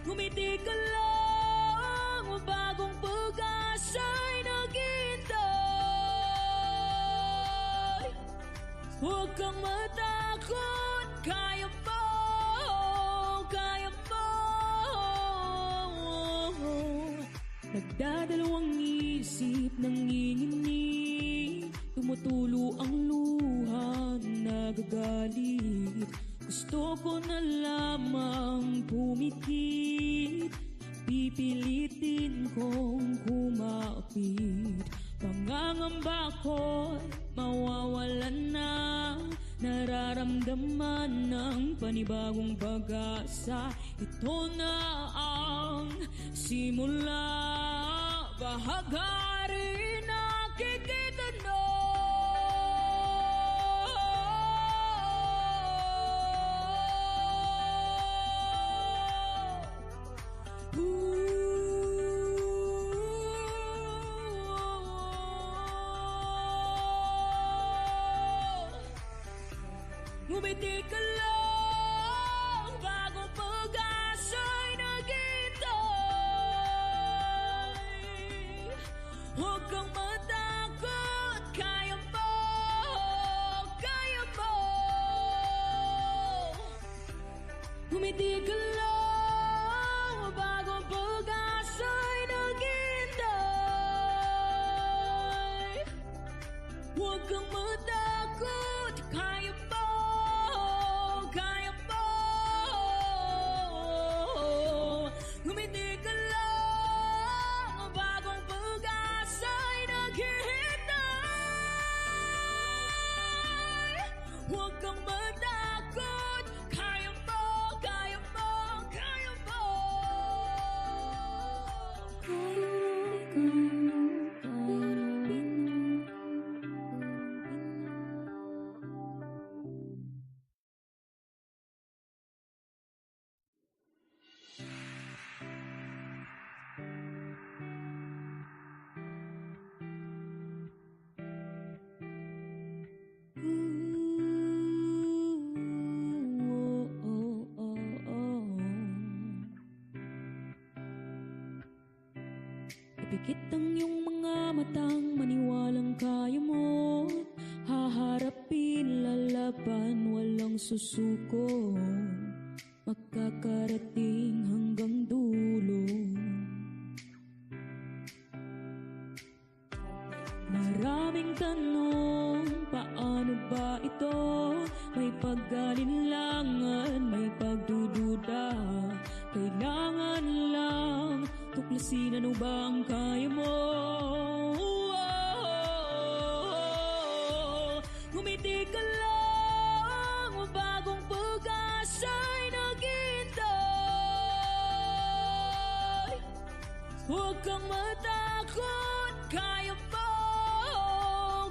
Ngumiti ka lang, bagong pag-asa'y naghihintay. Huwag kang matakot, kaya mo, kaya mo. Nagdadalawang isip nanginginig, tumutulo ang luha, nagagalit. Gusto ko na lamang pumikit, pipilitin kong kumapit. Pangangamba ko'y mawawalan na, nararamdaman ng panibagong pag-asa. Ito na ang simula, bahagari nakikita na. Ngumiti ka lang, bagong pag-asa'y naghihintay. Huwag kang matakot, kaya mo, kaya mo. Ngumiti ka lang, bagong pag-asa'y naghihintay. Huwag kang matakot, kaya mo. Ipikit ang iyong mga matang, maniwalang kaya mo. Haharapin, lalaban, walang susuko. Makakarating hanggang dulo. Maraming tanong, paano ba ito? May pag-alinlangan, may pagdududa. Kailangan lang tuklasin, ano ba ang kaya mo? Ngumiti ka lang, bagong pag-asa'y naghihintay. Huwag kang matakot, kaya mo,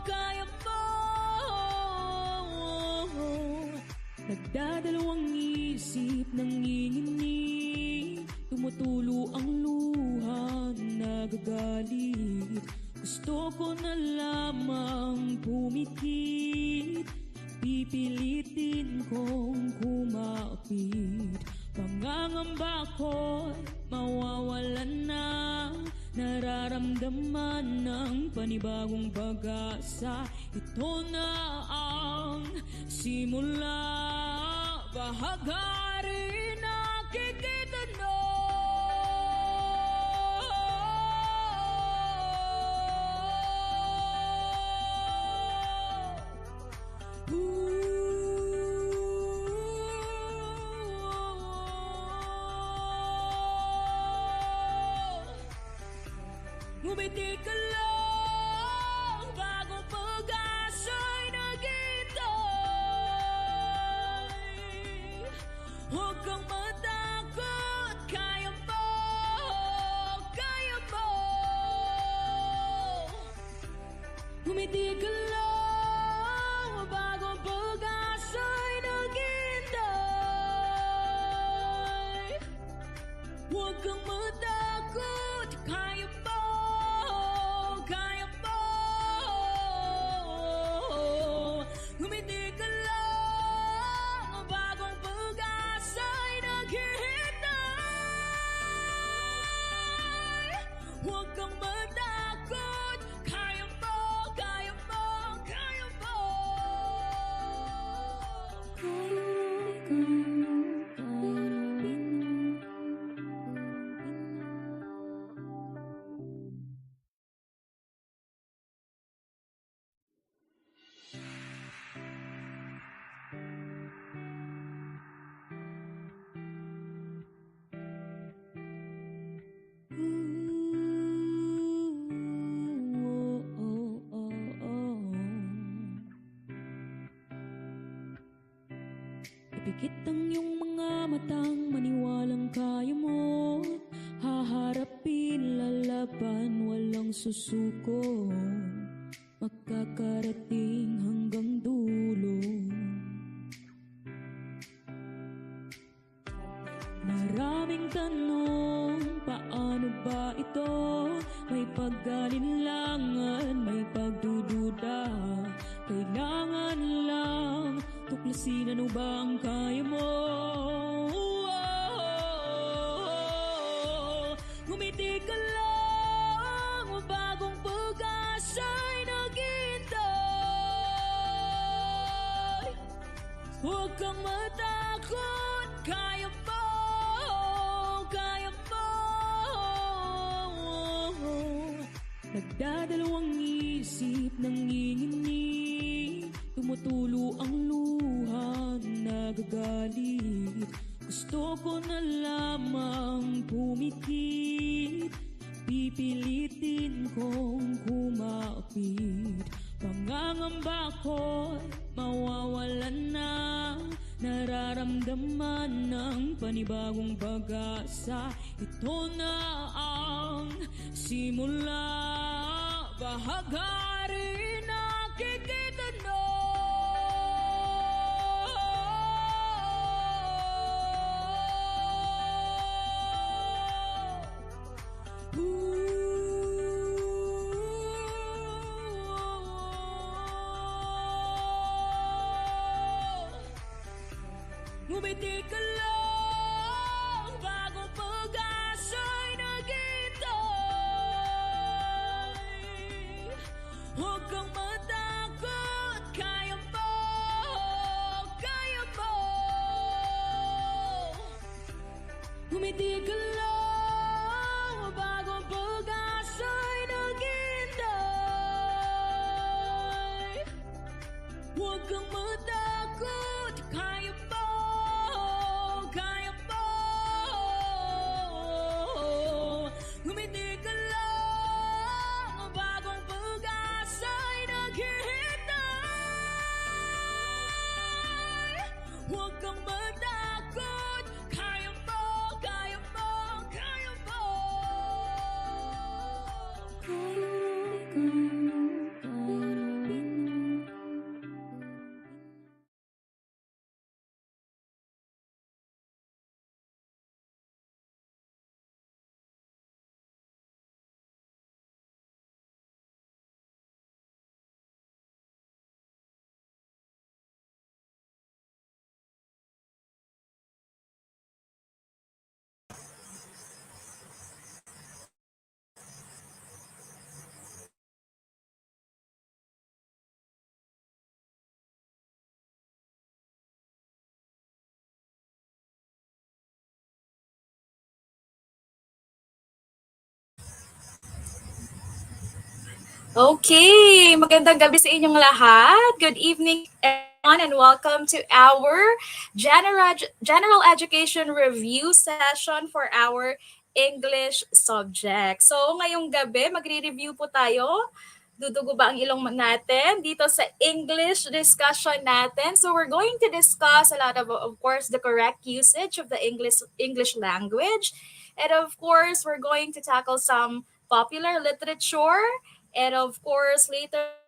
kaya mo. Nagdadalawang isip nanginginig, tumutulo ang luha, nagagalit. Gusto ko na lamang pumikit, pipilitin kong kumapit. Pangangamba ko'y mawawalan na, nararamdaman ng panibagong pag-asa. Ito na ang simula, bahagari nakikita na. Ngumiti ka lang, bagong pag-asa'y naghihintay. Huwag kang matakot, kaya mo, kaya mo. Ngumiti ka lang, bagong pag-asa'y naghihintay. Huwag kang matakot, kaya mo. Ngumiti ka lang, bagong pag-asa'y naghihintay. Huwag kang matakot, kaya mo, kaya mo, kaya mo. Ipikit ang iyong mga matang, maniwalang kaya mo. Haharapin, lalaban, walang susuko. Makakarating hanggang dulo. Maraming tanong, paano ba ito? May pag-alinlangan, may pagdududa. Kailangan lang tuklasin ano ba ang kaya mo. Ngumiti ka lang, bagong pag-asa'y naghihintay. Huwag kang matakot, kaya mo, kaya mo. Nagdadalawang isip, nanginginig, tumutulo ang luha, nagagalit. Gusto ko na lamang pumikit, pipilitin kong kumapit. Pangangamba ko'y mawawalan na, nararamdaman ng panibagong pag-asa. Ito na ang simula, bahagari nakikita na. Ngumiti ka lang, bagong pag-asa'y naghihintay. Huwag kang matakot, kaya mo, kaya mo. Ngumiti ka lang, bagong pag-asa'y naghihintay. Huwag kang matakot, kaya mo. Ngumiti ka lang, bagong pag-asa'y naghihintay. Huwag kang matakot, kaya mo, kaya mo, kaya mo. Okay, magandang gabi sa inyong lahat. Good evening everyone and welcome to our general education review session for our English subject. So ngayong gabi, magre-review po tayo. Dudugo ba ang ilong natin dito sa English discussion natin? So we're going to discuss a lot of course, the correct usage of the English language. And of course, we're going to tackle some popular literature. And of course, later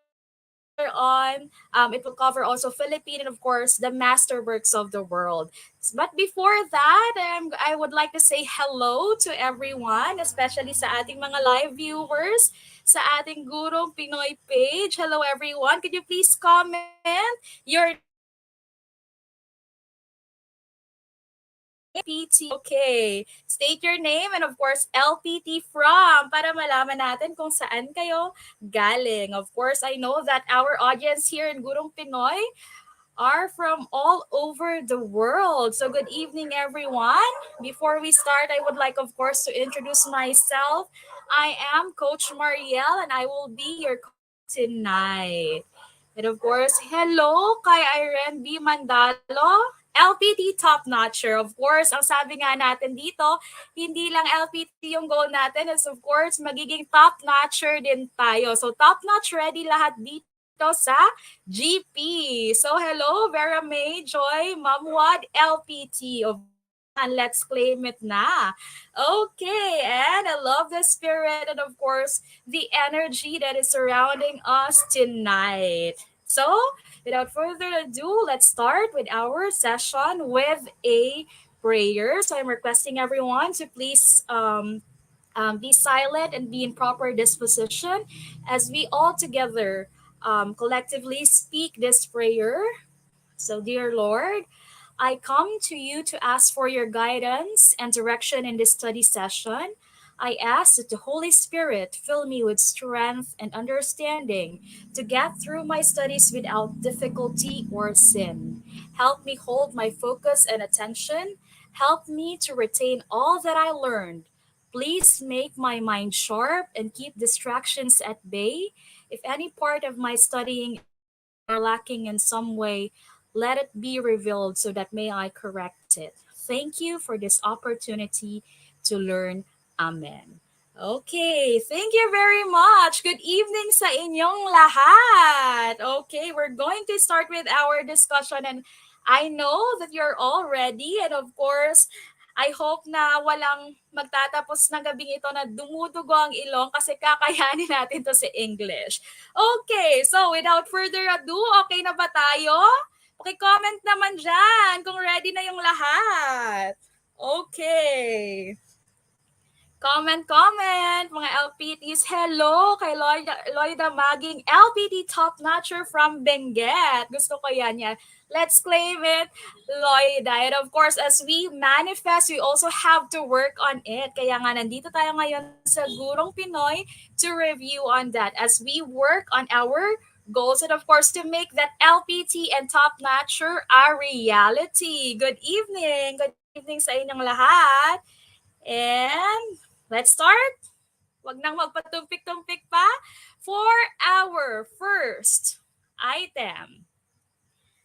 on, it will cover also Philippine and of course the masterworks of the world. But before that, I would like to say hello to everyone, especially sa ating mga live viewers sa ating Gurong Pinoy page. Hello everyone. Could you please comment your LPT. Okay. State your name and of course LPT from para malaman natin kung saan kayo galing. Of course, I know that our audience here in Gurong Pinoy are from all over the world. So good evening everyone. Before we start, I would like of course to introduce myself. I am Coach Marielle and I will be your coach tonight. And of course, hello kay Irene B. Mandalo, LPT Top Notcher. Of course, ang sabi nga natin dito, hindi lang LPT yung goal natin is of course magiging top notcher din tayo. So top notch ready lahat dito sa GP. So hello, Vera May, Joy, Mamwad, LPT. Of course naman, let's claim it na. Okay, and I love the spirit and of course the energy that is surrounding us tonight. So, without further ado, let's start with our session with a prayer. So, I'm requesting everyone to please be silent and be in proper disposition as we all together collectively speak this prayer. So, dear Lord, I come to you to ask for your guidance and direction in this study session. I ask that the Holy Spirit fill me with strength and understanding to get through my studies without difficulty or sin. Help me hold my focus and attention. Help me to retain all that I learned. Please make my mind sharp and keep distractions at bay. If any part of my studying is missing or lacking in some way, let it be revealed so that may I correct it. Thank you for this opportunity to learn. Amen. Okay, thank you very much. Good evening sa inyong lahat. Okay, we're going to start with our discussion and I know that you're all ready and of course, I hope na walang magtatapos ng gabing ito na dumudugo ang ilong kasi kakayanin natin to sa English. Okay, so without further ado, okay na ba tayo? Paki-comment naman dyan kung ready na yung lahat. Okay. Comment, mga LPTs. Hello kay Loida Maging, LPT Top Notcher from Benguet. Gusto ko yan. Let's claim it, Loida. And of course, as we manifest, we also have to work on it. Kaya nga, nandito tayo ngayon sa Gurong Pinoy to review on that as we work on our goals and of course to make that LPT and Top Notcher a reality. Good evening. Good evening sa inyong lahat. And let's start. Wag nang magpatumpik-tumpik pa for our first item.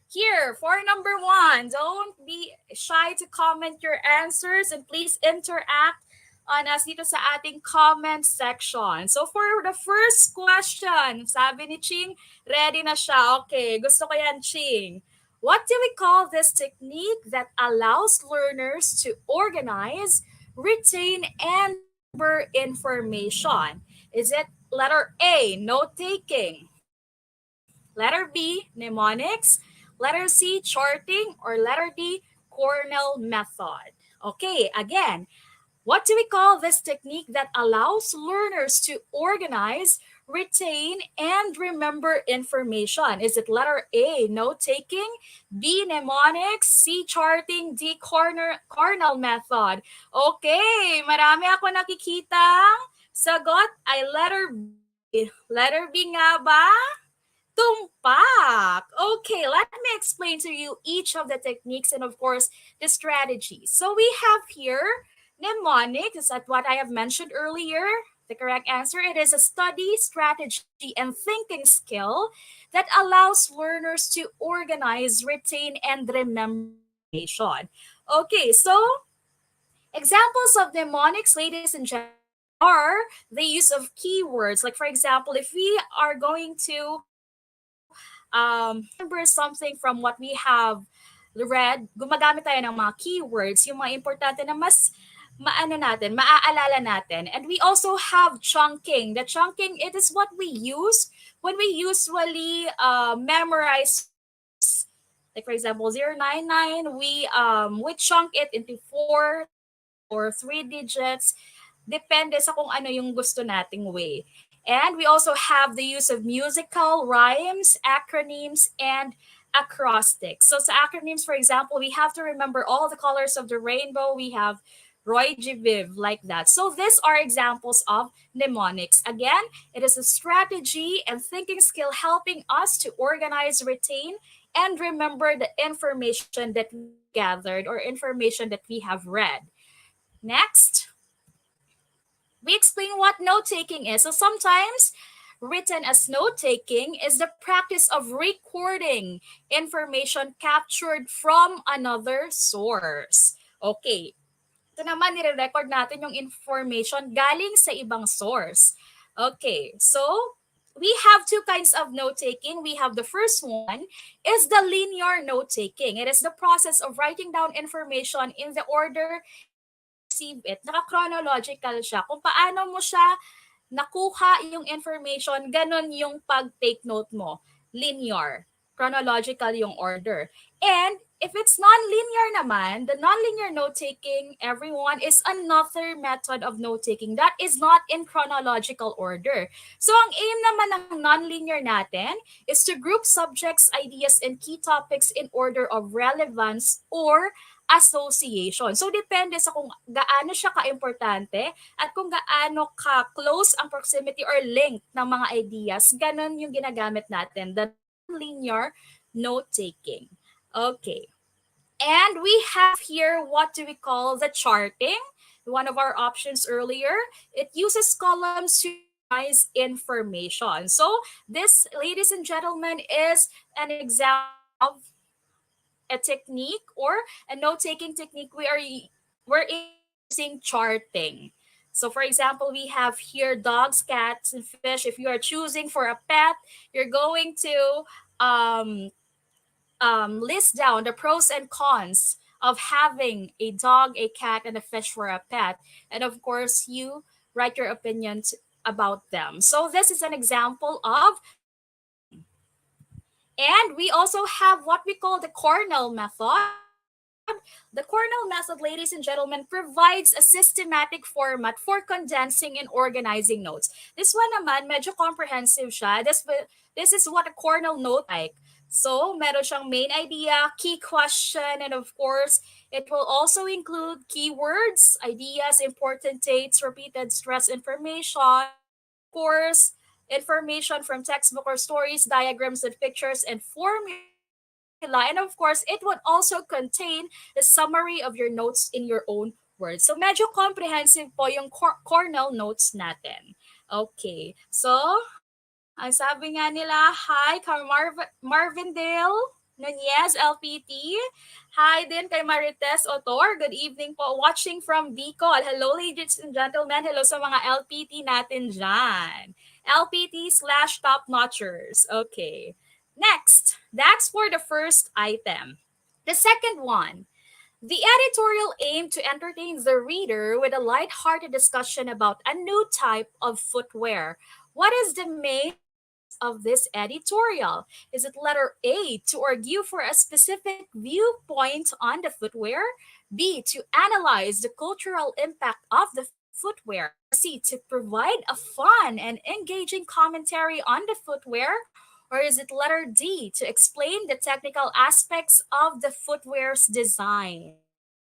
Here, for number 1, don't be shy to comment your answers and please interact on us dito sa ating comment section. So for the first question, sabi ni Ching, ready na siya. Okay, gusto ko yan, Ching. What do we call this technique that allows learners to organize, retain, and remember information? Is it letter A, note-taking? Letter B, mnemonics? Letter C, charting? Or letter D, Cornell method? Okay, again, what do we call this technique that allows learners to organize, retain, and remember information? Is it letter A, note-taking, B, mnemonics, C, charting, D, Cornell method? Okay, marami ako nakikitang sagot ay letter B. Letter B nga ba? Tumpak. Okay, let me explain to you each of the techniques and of course the strategies. So we have here mnemonic, is that what I have mentioned earlier? The correct answer, it is a study, strategy, and thinking skill that allows learners to organize, retain, and remember information. Okay, so examples of mnemonics, ladies and gentlemen, are the use of keywords. Like for example, if we are going to remember something from what we have read, gumagamit tayo ng mga keywords, yung mga importante na mas maaalala natin. And we also have chunking. The chunking, it is what we use when we usually memorize. Like for example, 099, we chunk it into 4 or 3 digits. Depende sa kung ano yung gusto nating way. And we also have the use of musical rhymes, acronyms, and acrostics. So sa acronyms, for example, we have to remember all the colors of the rainbow. We have Roy G. Viv, like that. So these are examples of mnemonics. Again, it is a strategy and thinking skill helping us to organize, retain, and remember the information that we have gathered or information that we have read. Next, we explain what note taking is. So sometimes written as note taking is the practice of recording information captured from another source. Okay, ito naman nire-record natin yung information galing sa ibang source. Okay, so we have two kinds of note taking. We have the first one is the linear note taking. It is the process of writing down information in the order receive it. Naka-chronological siya. Kung paano mo siya nakuha yung information, ganun yung pag-take note mo. Linear. Chronological yung order. And if it's non-linear naman, the non-linear note-taking, everyone, is another method of note-taking that is not in chronological order. So ang aim naman ng non-linear natin is to group subjects, ideas, and key topics in order of relevance or association. So depende sa kung gaano siya ka-importante at kung gaano ka-close ang proximity or link ng mga ideas, ganun yung ginagamit natin, the non-linear note-taking. Okay. And we have here what do we call the charting? One of our options earlier. It uses columns to organize information. So this, ladies and gentlemen, is an example of a technique or a note-taking technique we're using charting. So for example, we have here dogs, cats, and fish. If you are choosing for a pet, you're going to list down the pros and cons of having a dog, a cat, and a fish for a pet. And of course, you write your opinions about them. So this is an example of charting. And we also have what we call the Cornell method. The Cornell method, ladies and gentlemen, provides a systematic format for condensing and organizing notes. This one naman, medyo comprehensive siya. This is what a Cornell note like. So, meron siyang main idea, key question, and of course, it will also include keywords, ideas, important dates, repeated stress information, of course, information from textbook or stories, diagrams and pictures, and formula. And of course, it would also contain the summary of your notes in your own words. So medyo comprehensive po yung Cornell notes natin. Okay. So, ang sabi nga nila, hi kay Marvindale Nunez, LPT. Hi din kay Marites Otor. Good evening po. Watching from Bicol. Hello, ladies and gentlemen. Hello sa mga LPT natin dyan. LPT/top notchers. Okay. Next, that's for the first item. The second one, the editorial aimed to entertain the reader with a light-hearted discussion about a new type of footwear. What is the main purpose of this editorial? Is it letter A, to argue for a specific viewpoint on the footwear? B, to analyze the cultural impact of the footwear? C, to provide a fun and engaging commentary on the footwear? Or is it letter D, to explain the technical aspects of the footwear's design?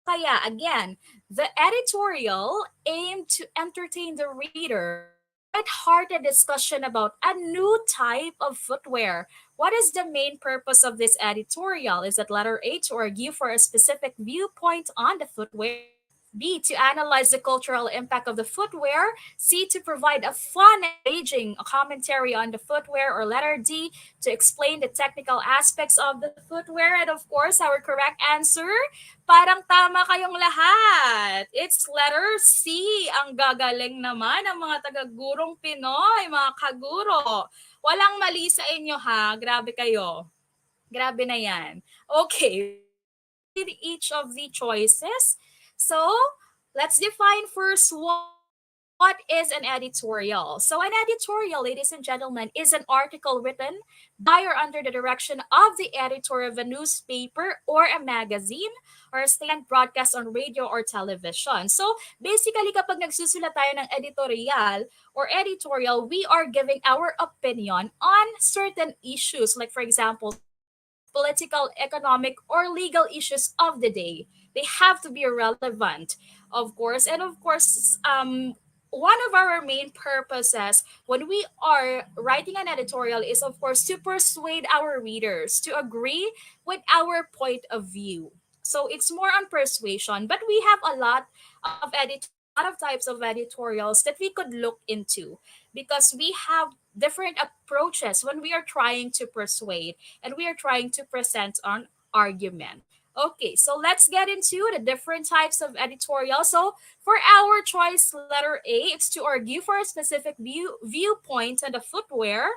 Kaya again, the editorial aimed to entertain the reader with light-hearted discussion about a new type of footwear. What is the main purpose of this editorial? Is it letter A, to argue for a specific viewpoint on the footwear? B, to analyze the cultural impact of the footwear. C, to provide a fun and engaging commentary on the footwear. Or letter D, to explain the technical aspects of the footwear. And of course, our correct answer, parang tama kayong lahat. It's letter C. Ang gagaling naman ng mga taga-gurong Pinoy, mga kaguro. Walang mali sa inyo ha. Grabe kayo. Grabe na yan. Okay. Each of the choices. So, let's define first what is an editorial. So, an editorial, ladies and gentlemen, is an article written by or under the direction of the editor of a newspaper or a magazine or a statement broadcast on radio or television. So, basically, kapag nagsusulat tayo ng editorial or editorial, we are giving our opinion on certain issues. Like, for example, political, economic, or legal issues of the day. They have to be relevant, of course. And of course, one of our main purposes when we are writing an editorial is, of course, to persuade our readers to agree with our point of view. So it's more on persuasion, but we have a lot of types of editorials that we could look into because we have different approaches when we are trying to persuade and we are trying to present an argument. Okay, so let's get into the different types of editorial. So for our choice letter A, it's to argue for a specific viewpoint on the footwear,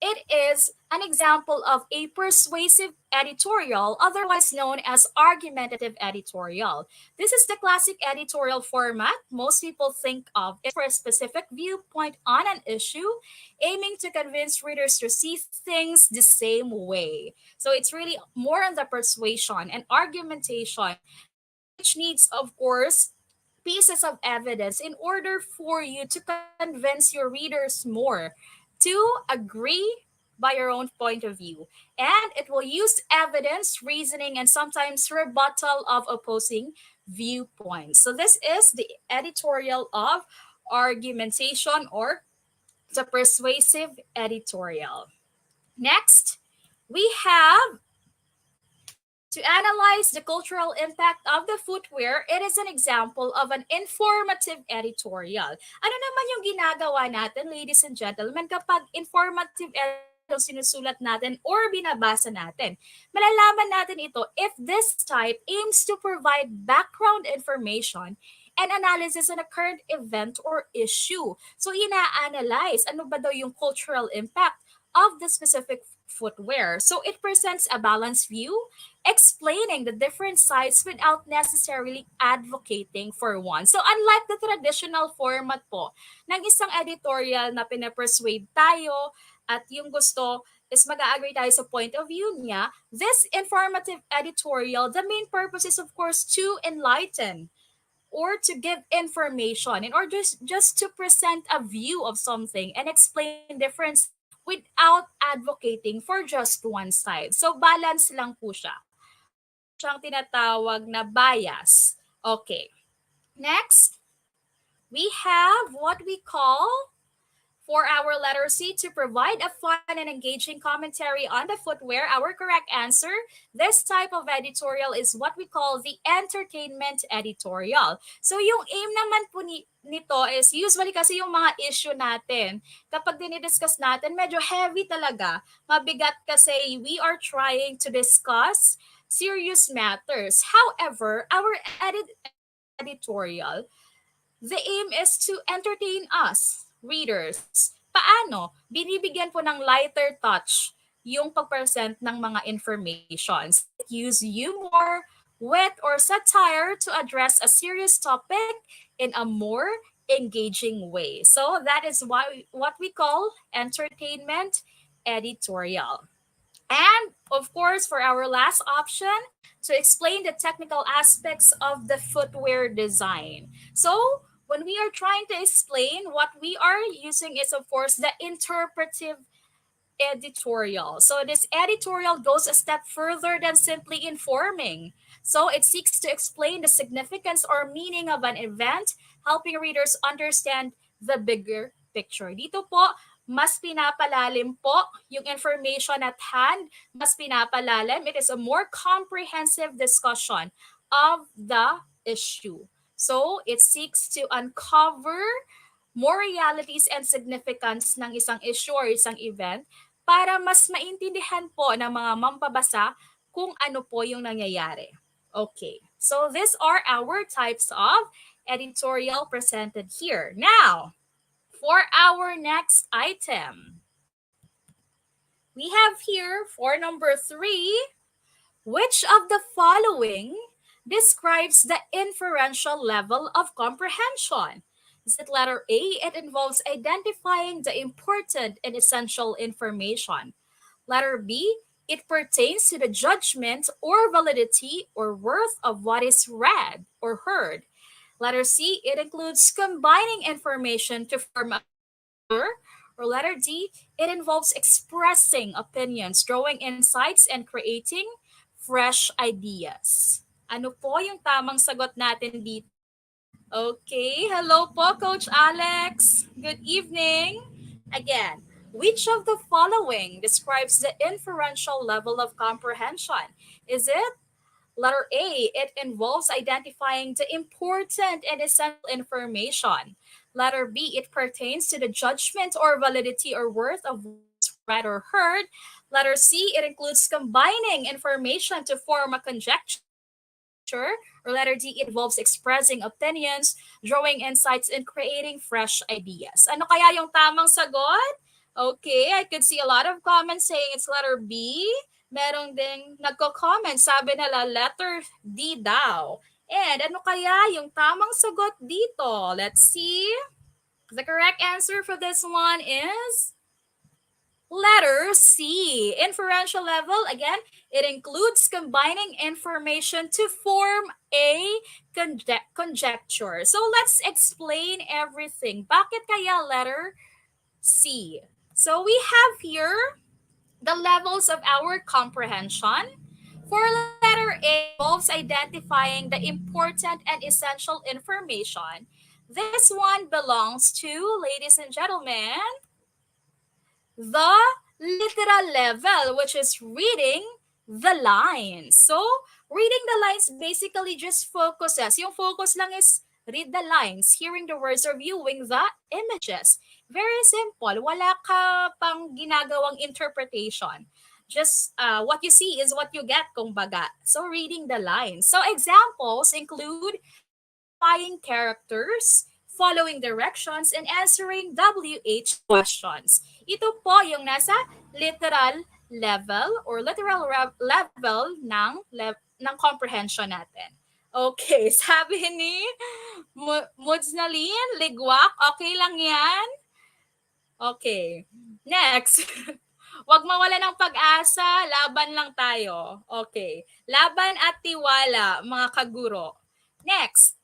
and it is an example of a persuasive editorial, otherwise known as argumentative editorial. This is the classic editorial format most people think of. It's for a specific viewpoint on an issue, aiming to convince readers to see things the same way. So it's really more on the persuasion and argumentation, which needs, of course, pieces of evidence in order for you to convince your readers more to agree by your own point of view. And it will use evidence, reasoning, and sometimes rebuttal of opposing viewpoints. So this is the editorial of argumentation or the persuasive editorial. Next, we have to analyze the cultural impact of the footwear. It is an example of an informative editorial. Ano naman yung ginagawa natin, ladies and gentlemen, kapag informative editorial sinusulat natin or binabasa natin? Malalaman natin ito if this type aims to provide background information and analysis on a current event or issue. So, ina-analyze ano ba daw yung cultural impact of the specific footwear. So it presents a balanced view, explaining the different sides without necessarily advocating for one. So unlike the traditional format po ng isang editorial na pinapersuade tayo at yung gusto is mag-agree tayo sa point of view niya, this informative editorial, the main purpose is of course to enlighten or to give information in order just to present a view of something and explain different without advocating for just one side. So balance lang po siya. Wala siyang tinatawag na bias. Okay. Next, we have what we call for our letter C, to provide a fun and engaging commentary on the footwear. Our correct answer, this type of editorial is what we call the entertainment editorial. So yung aim naman po nito is usually kasi yung mga issue natin, kapag dinidiscuss natin, medyo heavy talaga. Mabigat kasi we are trying to discuss serious matters. However, our editorial, the aim is to entertain us, readers. Paano? Binibigyan po ng lighter touch yung pag-present ng mga informations. Use humor, wit, or satire to address a serious topic in a more engaging way. So that is what we call entertainment editorial. And of course, for our last option, to explain the technical aspects of the footwear design. So when we are trying to explain, what we are using is, of course, the interpretive editorial. So this editorial goes a step further than simply informing. So it seeks to explain the significance or meaning of an event, helping readers understand the bigger picture. Dito po, mas pinapalalim po yung information at hand, mas pinapalalim. It is a more comprehensive discussion of the issue. So it seeks to uncover more realities and significance ng isang issue or isang event para mas maintindihan po ng mga mambabasa kung ano po yung nangyayari. Okay, so these are our types of editorial presented here. Now, for our next item, we have here for number 3, which of the following describes the inferential level of comprehension? Is it letter A? It involves identifying the important and essential information. Letter B, it pertains to the judgment or validity or worth of what is read or heard. Letter C, it includes combining information to form a picture Or letter D, it involves expressing opinions, drawing insights, and creating fresh ideas. Ano po yung tamang sagot natin dito? Okay, hello po, Coach Alex. Good evening. Again, which of the following describes the inferential level of comprehension? Is it letter A? It involves identifying the important and essential information. Letter B, it pertains to the judgment or validity or worth of what is read or heard. Letter C, it includes combining information to form a conjecture. Or letter D, it involves expressing opinions, drawing insights, and creating fresh ideas. Ano kaya yung tamang sagot? Okay, I could see a lot of comments saying it's letter B. Merong ding nagko-comment, sabi nila letter D daw. And ano kaya yung tamang sagot dito? Let's see. The correct answer for this one is letter C. Inferential level, again, it includes combining information to form a conjecture. So let's explain everything. Bakit kaya letter C? So we have here the levels of our comprehension. For letter A, it involves identifying the important and essential information. This one belongs to, ladies and gentlemen, the literal level, which is reading the lines. So, reading the lines basically just focuses. Yung focus lang is read the lines, hearing the words, or viewing the images. Very simple. Wala ka pang ginagawang interpretation. Just what you see is what you get, kumbaga. So, reading the lines. So, examples include identifying characters, following directions, and answering WH questions. Ito po yung nasa literal level or literal level ng comprehension natin. Okay, sabi ni Mudsnalin, ligwak, okay lang yan? Okay. Next. Huwag mawala ng pag-asa, laban lang tayo. Okay. Laban at tiwala, mga kaguro. Next.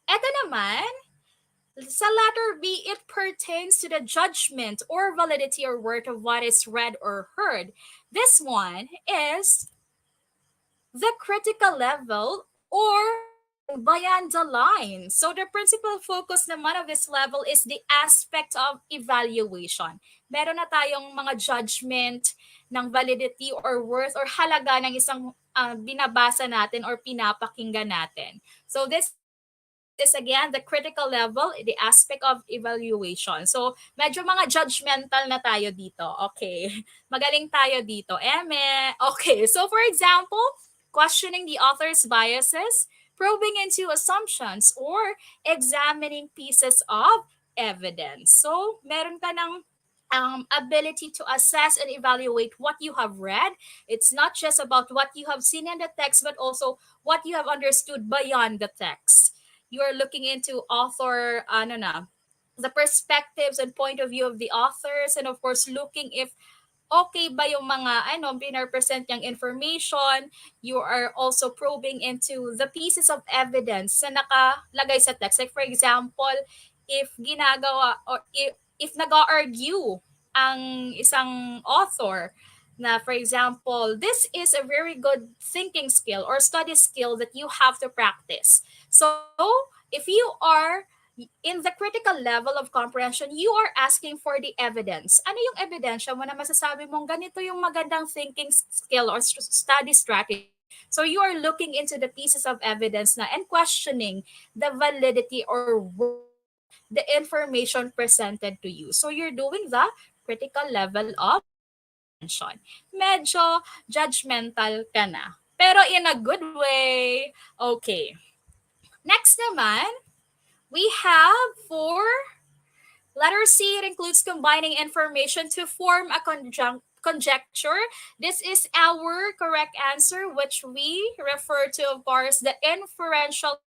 Ito naman, sa letter B, it pertains to the judgment or validity or worth of what is read or heard. This one is the critical level or reading beyond the line. So the principal focus naman of this level is the aspect of evaluation. Meron na tayong mga judgment ng validity or worth or halaga ng isang binabasa natin or pinapakinggan natin. So this is again the critical level, the aspect of evaluation. So, medyo mga judgmental na tayo dito. Okay. Magaling tayo dito. Eme. Okay. So, for example, questioning the author's biases, probing into assumptions, or examining pieces of evidence. So, meron ka ng ability to assess and evaluate what you have read. It's not just about what you have seen in the text, but also what you have understood beyond the text. You are looking into author, the perspectives and point of view of the authors, and of course, looking if okay ba yung mga pinrepresent yung information. You are also probing into the pieces of evidence na nakalagay sa text. Like for example, if ginagawa or if nag-argue ang isang author na for example, this is a very good thinking skill or study skill that you have to practice. So, if you are in the critical level of comprehension, you are asking for the evidence. Ano yung ebidensya mo na masasabi mong ganito yung magandang thinking skill or study strategy? So you are looking into the pieces of evidence na and questioning the validity or the information presented to you. So you're doing the critical level of comprehension. Medyo judgmental ka na. Pero in a good way. Okay. Next naman, we have for letter C, it includes combining information to form a conjecture. This is our correct answer, which we refer to, of course, the inferential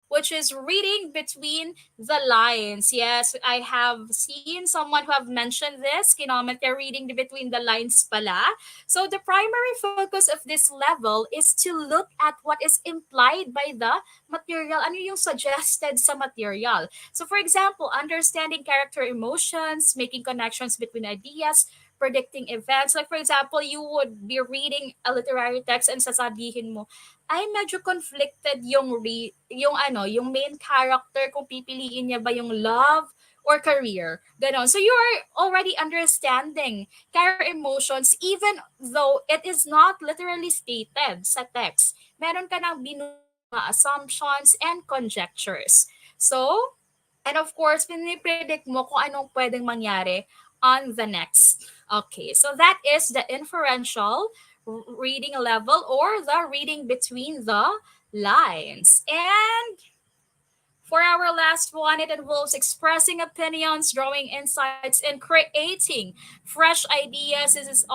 level which is reading between the lines. Yes, I have seen someone who have mentioned this. Kinoment they're reading between the lines pala. So the primary focus of this level is to look at what is implied by the material. Ano yung suggested sa material? So for example, understanding character emotions, making connections between ideas, predicting events. Like for example, you would be reading a literary text and sasabihin mo, ay medyo conflicted yung main character kung pipiliin niya ba yung love or career. Ganon. So you are already understanding character emotions even though it is not literally stated sa text. Meron ka nang binubuo mga assumptions and conjectures. So, and of course, pinipredict mo kung anong pwedeng mangyari on the next. Okay, so that is the inferential reading level or the reading between the lines. And for our last one, it involves expressing opinions, drawing insights, and creating fresh ideas. This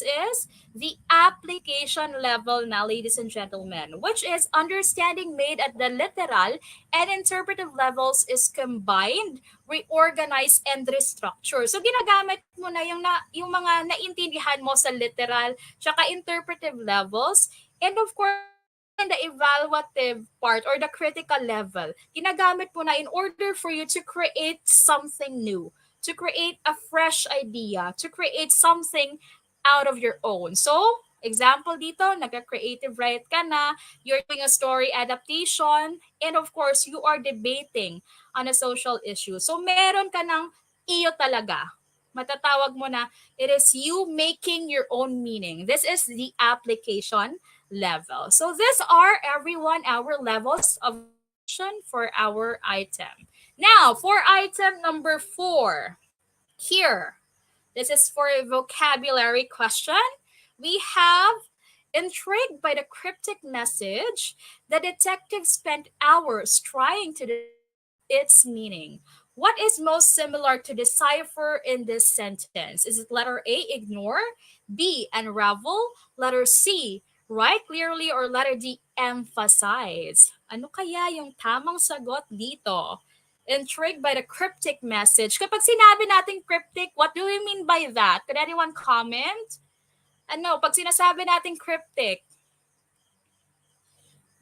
is the application level now, ladies and gentlemen, which is understanding made at the literal and interpretive levels is combined, reorganized, and restructured. So ginagamit mo na yung mga naintindihan mo sa literal tsaka interpretive levels. And of course, even in the evaluative part or the critical level, ginagamit mo na in order for you to create something new, to create a fresh idea, to create something out of your own. So, example dito, nagka-creative write ka na, you're doing a story adaptation, and of course, you are debating on a social issue. So, meron ka ng iyo talaga. Matatawag mo na, it is you making your own meaning. This is the application level. So these are everyone our levels of comprehension for our item. Now, for item number 4, here, this is for a vocabulary question. We have intrigued by the cryptic message, the detective spent hours trying to decipher its meaning. What is most similar to decipher in this sentence? Is it letter A, ignore, B, unravel, letter C, write clearly, or letter D, emphasize? Ano kaya yung tamang sagot dito? Intrigued by the cryptic message. Kapag sinabi natin cryptic, what do we mean by that? Could anyone comment? Ano, pag sinasabi natin cryptic,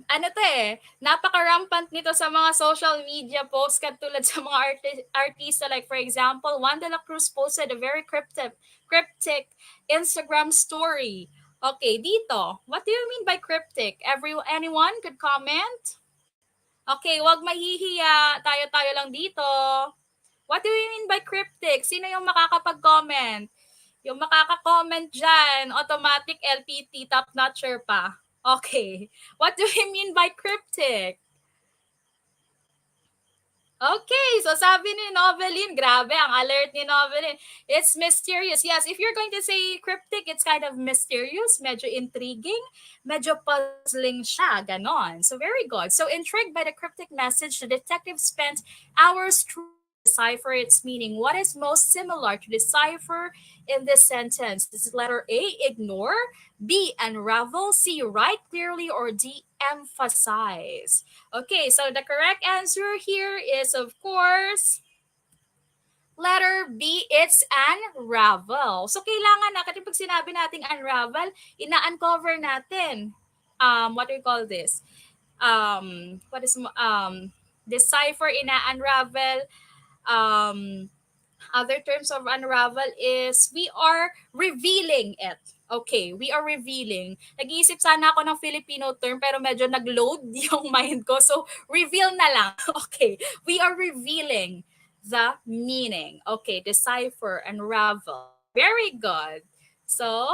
ano to napaka-rampant nito sa mga social media posts katulad sa mga artista. Like for example, Juan de la Cruz posted a very cryptic Instagram story. Okay, dito, what do you mean by cryptic? Anyone could comment? Okay, wag mahihiya. Tayo-tayo lang dito. What do you mean by cryptic? Sino yung makakapag-comment? Yung makaka-comment dyan, automatic LPT, top-notcher pa. Okay. What do we mean by cryptic? Okay, so sabi ni Noveline, grabe ang alert ni Noveline. It's mysterious. Yes, if you're going to say cryptic, it's kind of mysterious, medyo intriguing, medyo puzzling siya, ganon. So very good. So intrigued by the cryptic message, the detective spent hours trying to decipher its meaning. What is most similar to decipher in this sentence? This is letter A, ignore, B, unravel, C, write clearly, or D, emphasize. Okay, so the correct answer here is, of course, letter B, it's unravel. So, kailangan na, kasi pag sinabi nating unravel, ina-uncover natin. What do you call this? Decipher, ina-unravel. Other terms of unravel is we are revealing it. Okay, we are revealing. Nag-iisip sana ako ng Filipino term pero medyo nag-load yung mind ko. So, reveal na lang. Okay, we are revealing the meaning. Okay, decipher, unravel. Very good. So,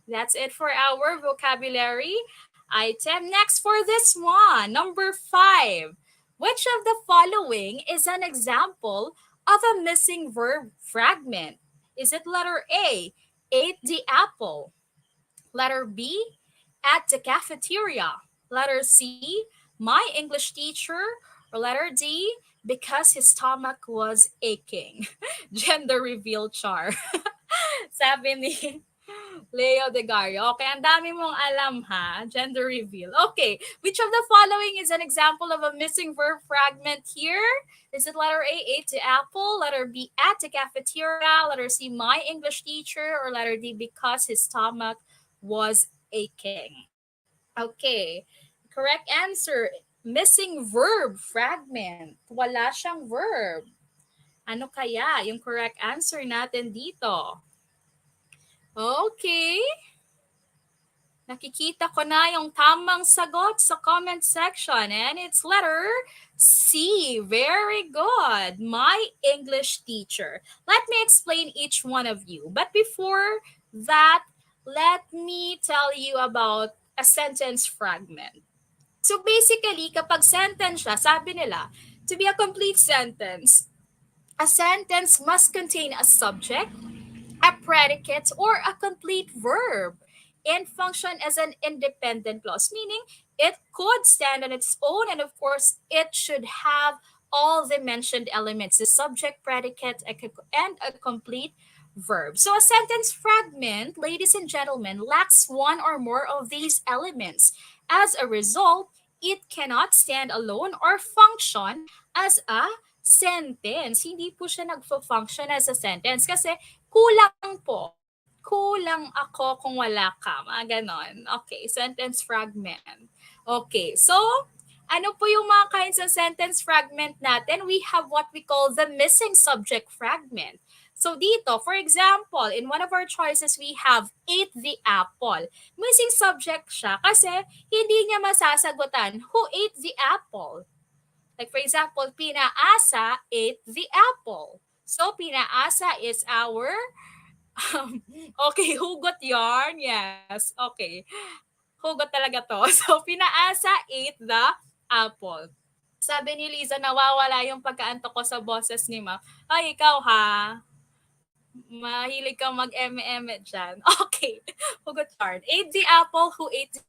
that's it for our vocabulary item. Next for this one, number 5. Which of the following is an example of a missing verb fragment? Is it letter A, ate the apple? Letter B, at the cafeteria? Letter C, my English teacher? Or letter D, because his stomach was aching? Gender reveal char. Sabi ni Leo De Gario. Okay, ang dami mong alam ha. Gender reveal. Okay, which of the following is an example of a missing verb fragment here? Is it letter A, ate the apple, letter B, at the cafeteria, letter C, my English teacher, or letter D, because his stomach was aching? Okay, correct answer. Missing verb fragment. Wala siyang verb. Ano kaya yung correct answer natin dito? Okay. Nakikita ko na yung tamang sagot sa comment section and it's letter C. Very good. My English teacher. Let me explain each one of you. But before that, let me tell you about a sentence fragment. So basically, kapag sentence siya, sabi nila, to be a complete sentence, a sentence must contain a subject, a predicate, or a complete verb and function as an independent clause, meaning it could stand on its own and of course it should have all the mentioned elements, the subject, predicate, and a complete verb. So a sentence fragment, ladies and gentlemen, lacks one or more of these elements. As a result, it cannot stand alone or function as a sentence. Hindi po siya nagpo-function as a sentence kasi kulang po. Kulang ako kung wala ka. Mga ganon. Okay, sentence fragment. Okay, so ano po yung mga kinds of sentence fragment natin? We have what we call the missing subject fragment. So dito, for example, in one of our choices, we have ate the apple. Missing subject siya kasi hindi niya masasagutan who ate the apple. Like for example, pinaasa ate the apple. So pinaasa is our okay, hugot yarn. Yes. Okay. Hugot talaga to. So pinaasa ate the apple. Sabi ni Liza, nawawala yung pagkaantok ko sa boses ni Ma'am. Ay, ikaw ha. Mahilig kang mag-eme-eme dyan. Okay. Hugot yarn. Ate the apple, who ate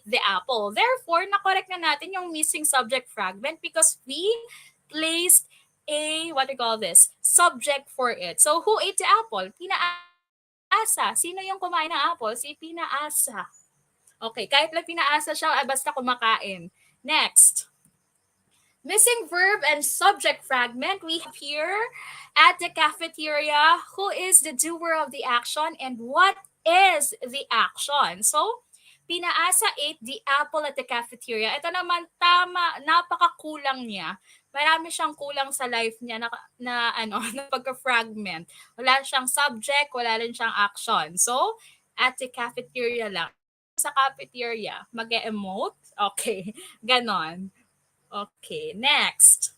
the apple. Therefore, nakorek na natin yung missing subject fragment because we placed a, what do you call this, subject for it. So, who ate the apple? Pinaasa. Sino yung kumain ng apple? Si pinaasa. Okay, kahit lang pinaasa siya, basta kumakain. Next. Missing verb and subject fragment. We have here at the cafeteria, who is the doer of the action and what is the action? So, pinaasa ate the apple at the cafeteria. Ito naman tama, napakakulang niya. Marami siyang kulang sa life niya na na pagka-fragment. Wala siyang subject, wala rin siyang action. So, at the cafeteria lang. Sa cafeteria, mag-emote? Okay, ganon. Okay, next.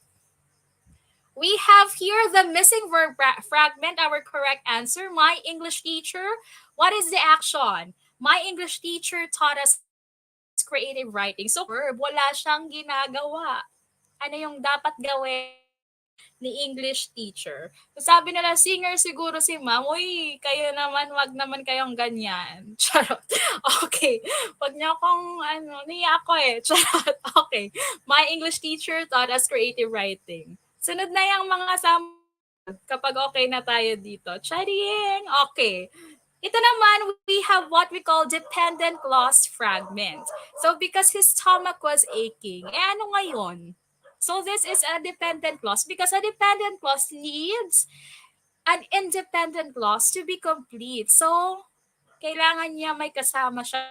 We have here the missing verb fragment, our correct answer. My English teacher. What is the action? My English teacher taught us creative writing. So, verb, wala siyang ginagawa. Ano yung dapat gawin ni English teacher? So, sabi nila, singer siguro si ma'am. Uy, kayo naman, wag naman kayong ganyan. Charot. Okay. Wag niyo akong, niya ako eh. Charot. Okay. My English teacher taught us creative writing. Sunod na yung mga kapag okay na tayo dito. Charing! Okay. Ito naman, we have what we call dependent clause fragment. So, because his stomach was aching. Eh, ano ngayon? So, this is a dependent clause because a dependent clause needs an independent clause to be complete. So, kailangan niya may kasama siya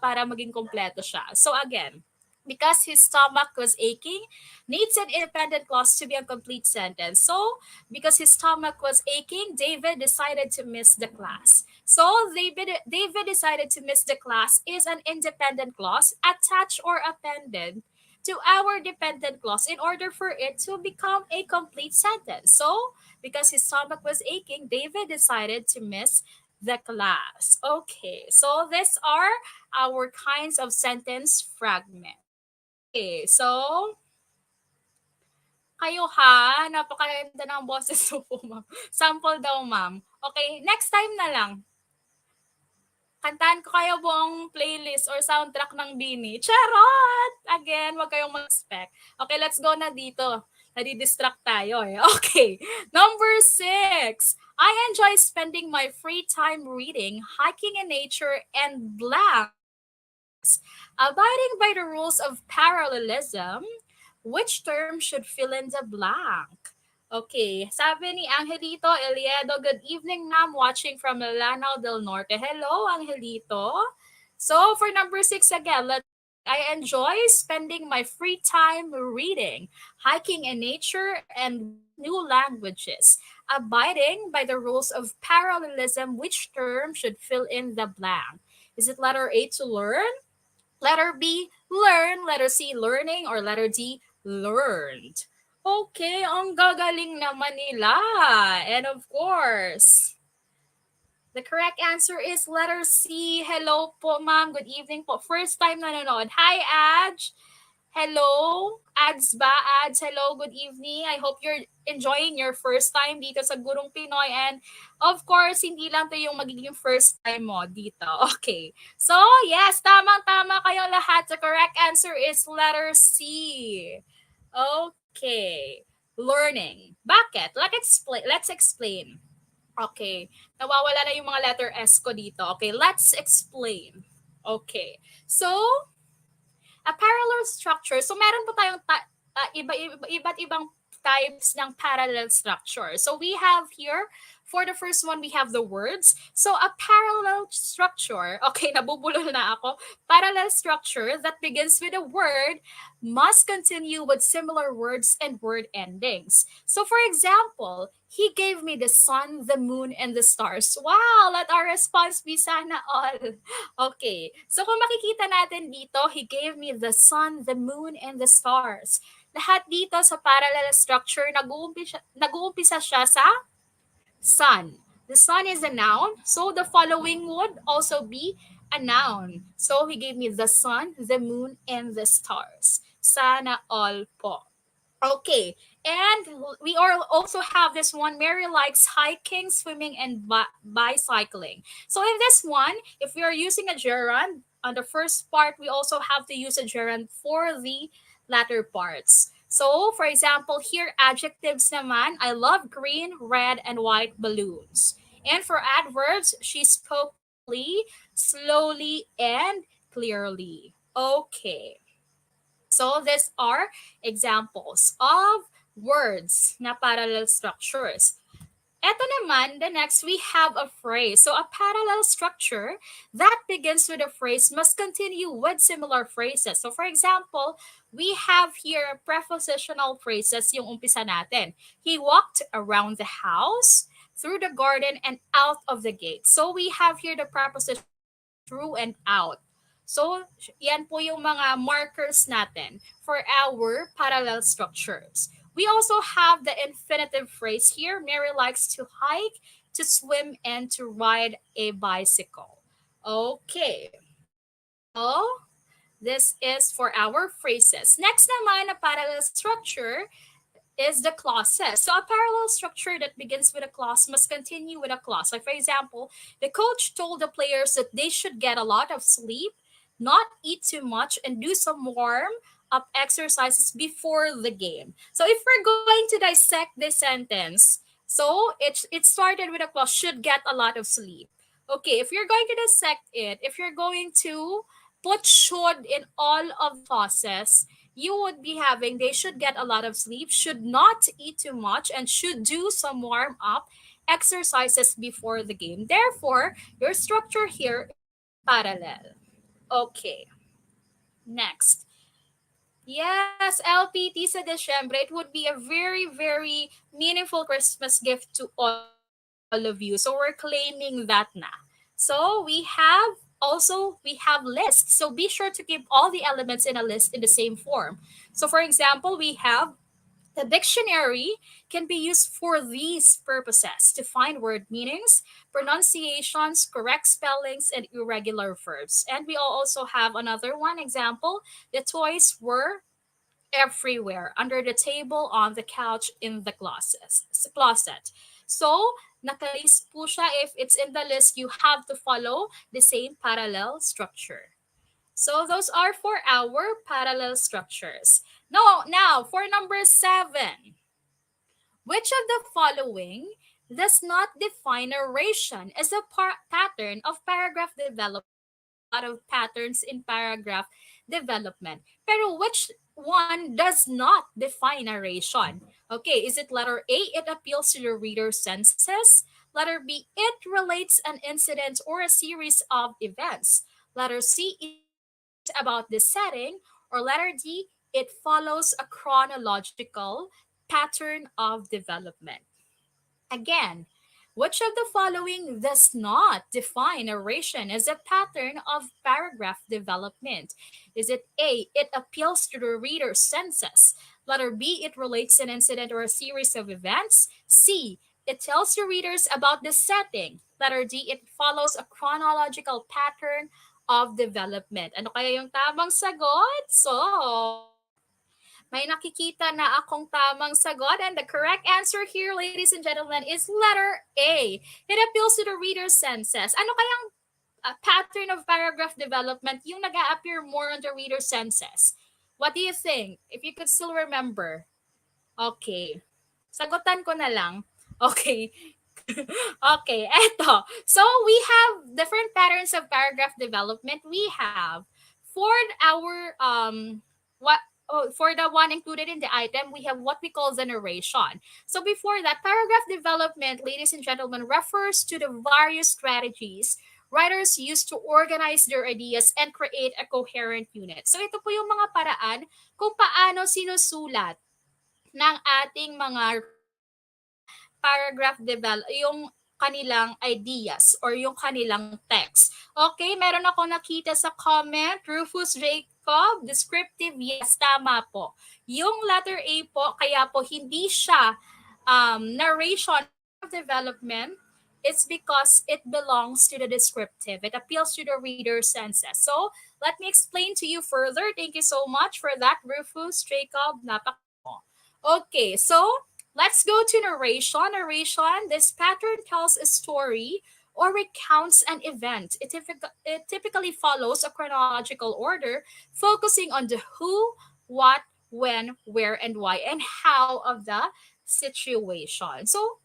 para maging kompleto siya. So, again, because his stomach was aching, needs an independent clause to be a complete sentence. So, because his stomach was aching, David decided to miss the class. So, David decided to miss the class is an independent clause attached or appended to our dependent clause in order for it to become a complete sentence. So, because his stomach was aching, David decided to miss the class. Okay, so these are our kinds of sentence fragments. Okay, so, kayo ha, napakaganda ng boses po, ma'am. Sample daw, ma'am. Okay, next time na lang. Kantaan ko kayo buong playlist or soundtrack ng Bini. Charot! Again, wag kayong mag-expect. Okay, let's go na dito. Nadi-distract tayo eh. Okay, number 6. I enjoy spending my free time reading, hiking in nature, and blank yes. Abiding by the rules of parallelism, which term should fill in the blank? Okay, sabi ni Angelito Eliedo, good evening ma'am, watching from Lanao del Norte. Hello, Angelito. So for number 6 again, let's see. I enjoy spending my free time reading, hiking in nature, and learning new languages. Abiding by the rules of parallelism, which term should fill in the blank? Is it letter A to learn? Letter B, learn. Letter C, learning. Or letter D, learned. Okay, ang gagaling naman nila. And of course, the correct answer is letter C. Hello po, ma'am. Good evening po. First time nanonood. Hi, Aj. Hello, Ads ba? Ads, hello, good evening. I hope you're enjoying your first time dito sa Gurong Pinoy. And of course, hindi lang to yung magiging first time mo dito. Okay. So, yes, tamang-tama kayong lahat. The correct answer is letter C. Okay. Learning. Bakit? Let's explain. Okay. Nawawala na yung mga letter S ko dito. Okay, let's explain. Okay. So, a parallel structure. So meron po tayong iba't ibang types ng parallel structure. So we have here, for the first one, we have the words. So a parallel structure, okay, nabubulol na ako. Parallel structure that begins with a word must continue with similar words and word endings. So for example, he gave me the sun, the moon, and the stars. Wow, let our response be sana all. Okay, so kung makikita natin dito, he gave me the sun, the moon, and the stars. Lahat dito sa parallel structure, nag-uumpisa siya sa sun. The sun is a noun, so the following would also be a noun. So he gave me the sun, the moon, and the stars. Sana all po. Okay, and we also have this one. Mary likes hiking, swimming, and bicycling. So in this one, if we are using a gerund, on the first part, we also have to use a gerund for the latter parts. So, for example, here, adjectives naman, I love green, red, and white balloons. And for adverbs, she spoke quickly, slowly, and clearly. Okay. So these are examples of words na parallel structures. Ito naman, the next, we have a phrase. So a parallel structure that begins with a phrase must continue with similar phrases. So for example, we have here prepositional phrases yung umpisa natin. He walked around the house, through the garden, and out of the gate. So we have here the preposition through and out. So, yan po yung mga markers natin for our parallel structures. We also have the infinitive phrase here. Mary likes to hike, to swim, and to ride a bicycle. Okay. So, this is for our phrases. Next naman, a parallel structure is the clauses. So a parallel structure that begins with a clause must continue with a clause. Like for example, the coach told the players that they should get a lot of sleep, not eat too much, and do some warm up exercises before the game. So if we're going to dissect this sentence, so it started with a clause should get a lot of sleep. Okay, if you're going to dissect it, if you're going to put should in all of the clauses, you would be having they should get a lot of sleep, should not eat too much, and should do some warm up exercises before the game. Therefore, your structure here is parallel. Okay. Next. Yes, LPT sa Desyembre, it would be a very, very meaningful Christmas gift to all of you. So we're claiming that na. So we have lists. So be sure to keep all the elements in a list in the same form. So for example, we have the dictionary can be used for these purposes to find word meanings, pronunciations, correct spellings, and irregular verbs. And we also have another one example. The toys were everywhere, under the table, on the couch, in the closet. So, nakalist po siya. If it's in the list, you have to follow the same parallel structure. So those are for our parallel structures. Now for number 7. Which of the following does not define narration as a pattern of paragraph development. We have a lot of patterns in paragraph development. Pero which one does not define narration? Okay, is it letter A, it appeals to the reader's senses? Letter B, it relates an incident or a series of events. Letter C, it narrates about the setting. Or letter D, it follows a chronological pattern of development. Again, which of the following does not define narration as a pattern of paragraph development? Is it A, it appeals to the reader's senses? Letter B, it relates an incident or a series of events? C, it tells the readers about the setting? Letter D, it follows a chronological pattern of development. Ano kaya yung tamang sagot? So, may nakikita na akong tamang sagot and the correct answer here, ladies and gentlemen, is letter A. It appeals to the reader's senses. Ano kayang pattern of paragraph development yung nag appear more on the reader's senses? What do you think? If you could still remember. Okay. Sagutan ko na lang. Okay. Okay, eto. So we have different patterns of paragraph development. We have for our what for the one included in the item, we have what we call the narration. So before that, paragraph development, ladies and gentlemen, refers to the various strategies writers use to organize their ideas and create a coherent unit. So ito po yung mga paraan kung paano sinusulat ng ating mga readers yung paragraph develop, yung kanilang ideas or yung kanilang text. Okay, meron ako nakita sa comment, Rufus Jacob, descriptive, yes, tama po. Yung letter A po, kaya po hindi siya narration paragraph development, it's because it belongs to the descriptive. It appeals to the reader's senses. So, let me explain to you further. Thank you so much for that, Rufus Jacob. Okay, so let's go to narration. Narration, this pattern tells a story or recounts an event. It typically follows a chronological order, focusing on the who, what, when, where, and why, and how of the situation. So,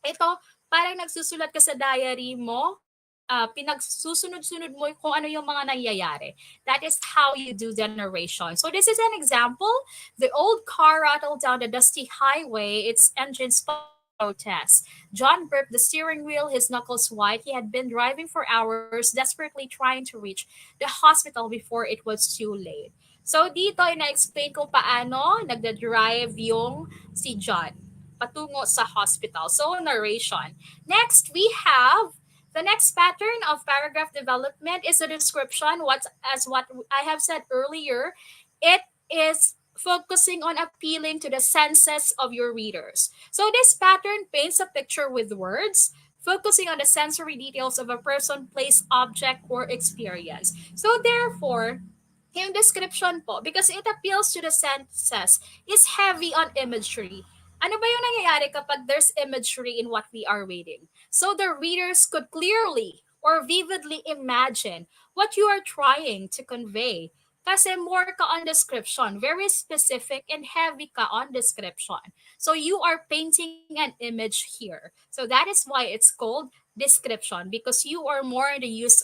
ito, parang nagsusulat ka sa diary mo, pinagsusunod-sunod mo kung ano yung mga nangyayari. That is how you do the narration. So this is an example. The old car rattled down the dusty highway, its engine spun in protest. John gripped the steering wheel, his knuckles white. He had been driving for hours, desperately trying to reach the hospital before it was too late. So dito, ina-explain kung paano nagda-drive yung si John patungo sa hospital. So, narration. Next, we have the next pattern of paragraph development is a description. What I have said earlier, it is focusing on appealing to the senses of your readers. So, this pattern paints a picture with words, focusing on the sensory details of a person, place, object, or experience. So, therefore, yung description po, because it appeals to the senses, is heavy on imagery. Ano ba yung nangyayari kapag there's imagery in what we are reading? So the readers could clearly or vividly imagine what you are trying to convey. Kasi more ka on description, very specific and heavy ka on description. So you are painting an image here. So that is why it's called description, because you are more in the use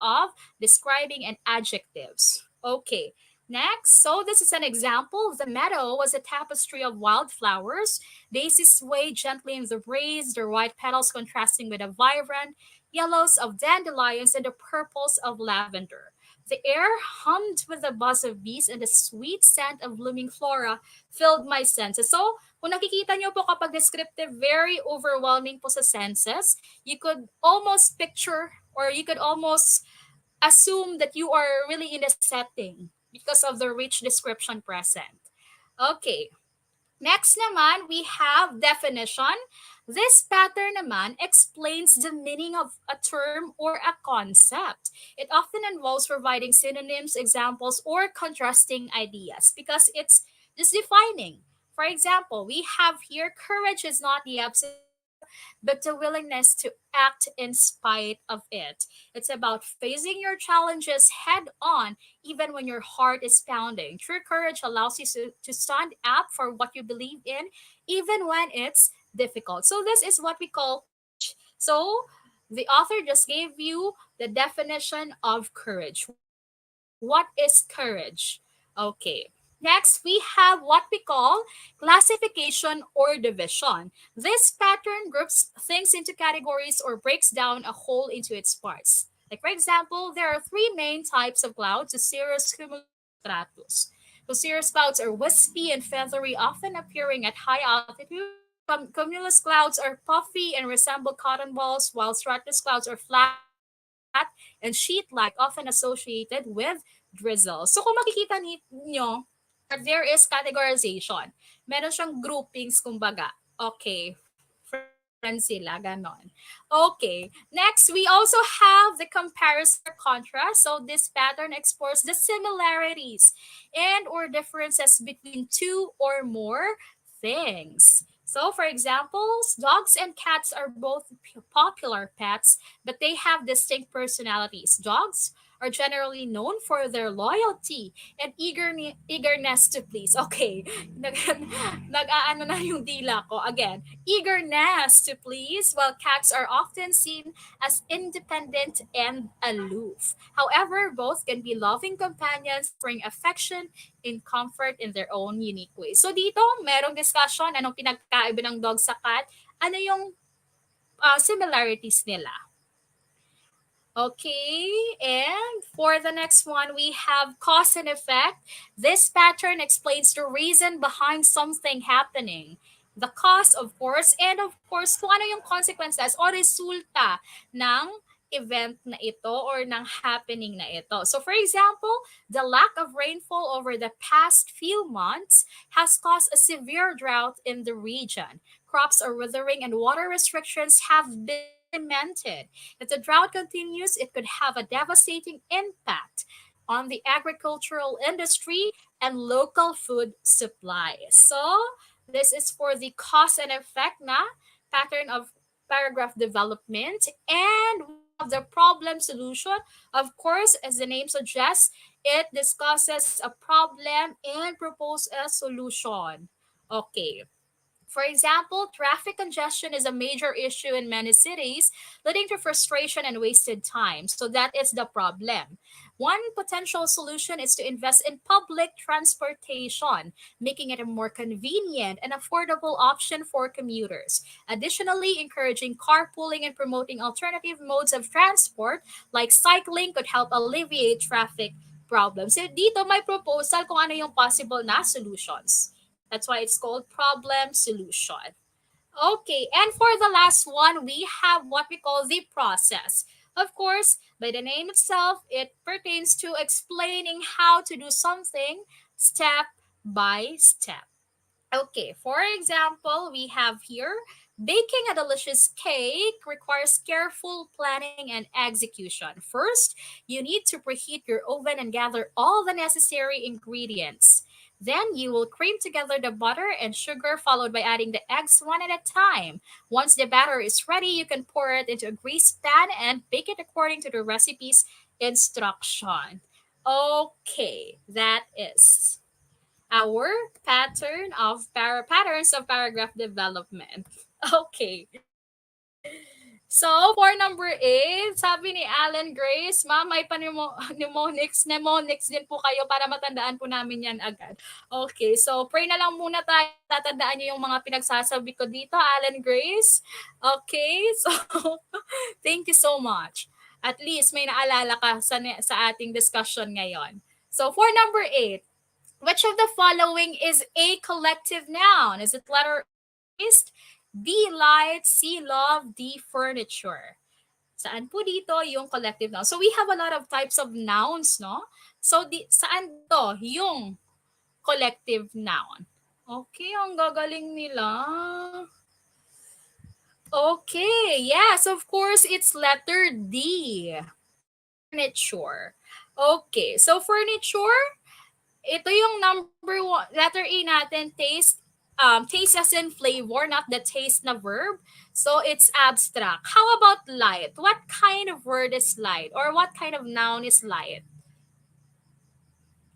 of describing and adjectives. Okay, next. So this is an example. The meadow was a tapestry of wildflowers. Daisies swayed gently in the breeze, their white petals contrasting with the vibrant yellows of dandelions and the purples of lavender. The air hummed with the buzz of bees and the sweet scent of blooming flora filled my senses. So, kung nakikita nyo po kapag descriptive, very overwhelming po sa senses, you could almost picture or you could almost assume that you are really in a setting because of the rich description present. Okay. Next naman, we have definition. This pattern naman explains the meaning of a term or a concept. It often involves providing synonyms, examples, or contrasting ideas because it's just defining. For example, we have here courage is not the absence of fear, but the willingness to act in spite of it. It's about facing your challenges head on, even when your heart is pounding. True courage allows you to stand up for what you believe in, even when it's difficult. So this is what we call courage. So the author just gave you the definition of courage. What is courage? Okay. Next, we have what we call classification or division. This pattern groups things into categories or breaks down a whole into its parts. Like, for example, there are three main types of clouds: cirrus, cumulus, and stratus. So cirrus clouds are wispy and feathery, often appearing at high altitude. Cumulus clouds are puffy and resemble cotton balls, while stratus clouds are flat and sheet-like, often associated with drizzle. So kung makikita ninyo, there is categorization. Meron siyang groupings, kumbaga. Okay, friends sila, ganon. Okay, next we also have the comparison or contrast. So this pattern explores the similarities and or differences between two or more things. So, for example, dogs and cats are both popular pets, but they have distinct personalities. Dogs are generally known for their loyalty and eagerness to please. Okay, nag-aano na yung dila ko. Again, eagerness to please, while cats are often seen as independent and aloof. However, both can be loving companions, offering affection and comfort in their own unique way. So dito, merong discussion, anong pinagkaiba ng dog sa cat, ano yung similarities nila. Okay, and for the next one, we have cause and effect. This pattern explains the reason behind something happening. The cause, of course, and of course, kung ano yung consequences o resulta ng event na ito or ng happening na ito. So for example, the lack of rainfall over the past few months has caused a severe drought in the region. Crops are withering and water restrictions have been implemented. If the drought continues, it could have a devastating impact on the agricultural industry and local food supplies. So, this is for the cause and effect na pattern of paragraph development. And we have the problem solution. Of course, as the name suggests, it discusses a problem and proposes a solution. Okay. For example, traffic congestion is a major issue in many cities, leading to frustration and wasted time. So that is the problem. One potential solution is to invest in public transportation, making it a more convenient and affordable option for commuters. Additionally, encouraging carpooling and promoting alternative modes of transport like cycling could help alleviate traffic problems. So dito may proposal kung ano yung possible na solutions. That's why it's called problem solution. Okay, and for the last one, we have what we call the process. Of course, by the name itself, it pertains to explaining how to do something step by step. Okay, for example, we have here baking a delicious cake requires careful planning and execution. First, you need to preheat your oven and gather all the necessary ingredients. Then you will cream together the butter and sugar, followed by adding the eggs one at a time. Once the batter is ready, you can pour it into a greased pan and bake it according to the recipe's instruction. Okay, that is our patterns of paragraph development. Okay. So, for number 8, sabi ni Alan Grace, ma'am, may mnemonics din po kayo para matandaan po namin yan agad. Okay, so pray na lang muna tayo. Tatandaan niyo yung mga pinagsasabi ko dito, Alan Grace. Okay, so thank you so much. At least may naalala ka sa ating discussion ngayon. So, for number 8, which of the following is a collective noun? Is it letter A, taste, B, light, C, love, D, furniture? Saan po dito yung collective noun? So we have a lot of types of nouns, no? So saan dito yung collective noun? Okay, ang gagaling nila. Okay, yes, of course, it's letter D. Furniture. Okay, so furniture, ito yung number 1, letter A natin, taste. Taste as in flavor, not the taste na verb. So it's abstract. How about light? What kind of word is light? Or what kind of noun is light?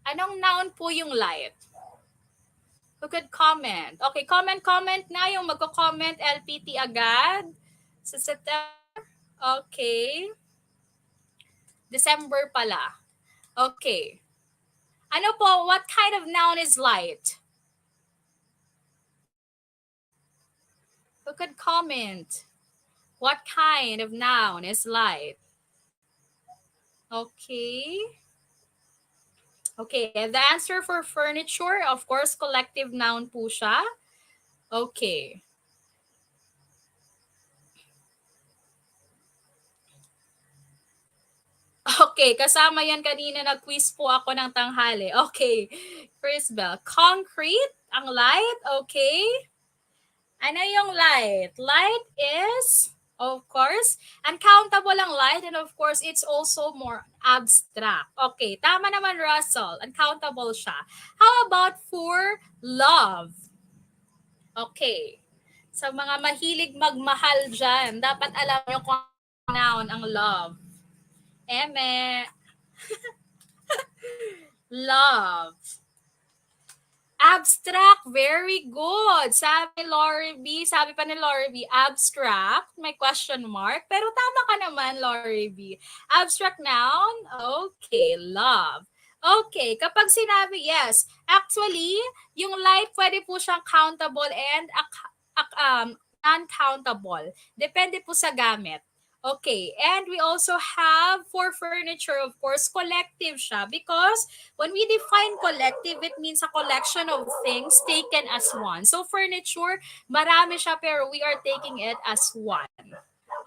Anong noun po yung light? Who could comment? Okay, comment na yung magko-comment LPT agad sa September. Okay. December pala. Okay. Ano po, what kind of noun is light? Who could comment? What kind of noun is light? Okay. Okay, the answer for furniture, of course, collective noun po siya. Okay. Okay, kasama yan kanina nag-quiz po ako ng tanghali. Okay, Chris Bell. Concrete, ang light, okay. Ano yung light? Light is, of course, uncountable ang light, and of course, it's also more abstract. Okay, tama naman, Russell. Uncountable siya. How about for love? Okay. Sa mga mahilig magmahal dyan, dapat alam nyo kung ano noun ang love. Eme. Love. Abstract, very good. Sabi pa ni Lori B, abstract, may question mark. Pero tama ka naman, Lori B. Abstract noun, okay, love. Okay, kapag sinabi, yes, actually, yung light pwede po siyang countable and uncountable. Depende po sa gamit. Okay, and we also have for furniture, of course, collective siya because when we define collective, it means a collection of things taken as one. So furniture, marami siya pero we are taking it as one.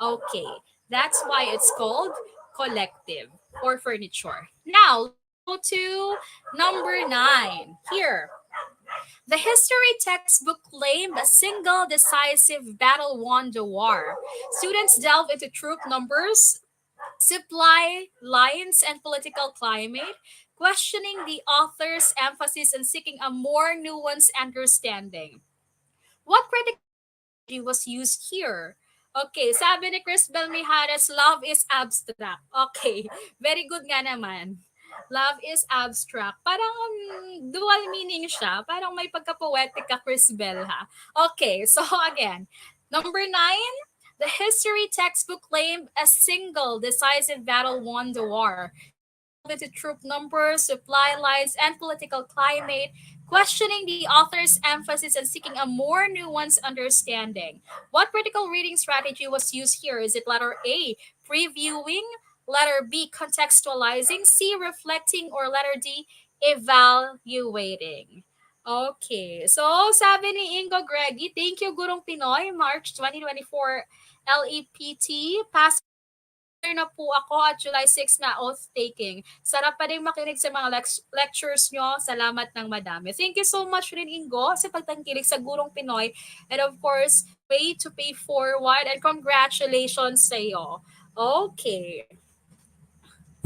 Okay, that's why it's called collective or furniture. Now, let's go to number 9. Here, the history textbook claimed a single decisive battle won the war. Students delve into troop numbers, supply lines, and political climate, questioning the author's emphasis and seeking a more nuanced understanding. What critical strategy was used here? Okay, sabi ni Chris Belmijares, love is abstract. Okay, very good nga naman. Love is abstract. Parang dual meaning siya. Parang may pagka-poetic ka, Chris Bell, ha? Okay, so again, number 9, the history textbook claimed a single decisive battle won the war. Into troop numbers, supply lines, and political climate, questioning the author's emphasis and seeking a more nuanced understanding. What critical reading strategy was used here? Is it letter A, previewing, letter B, contextualizing, C, reflecting, or letter D, evaluating? Okay, so sabi ni Ingo Greggy, thank you Gurong Pinoy, March 2024 LEPT, pass na po ako at July 6 na oath taking. Sarap pa rin makinig sa mga lectures nyo. Salamat ng madami. Thank you so much rin, Ingo, sa pagtangkilik sa Gurong Pinoy. And of course, way to pay forward and congratulations sa iyo. Okay.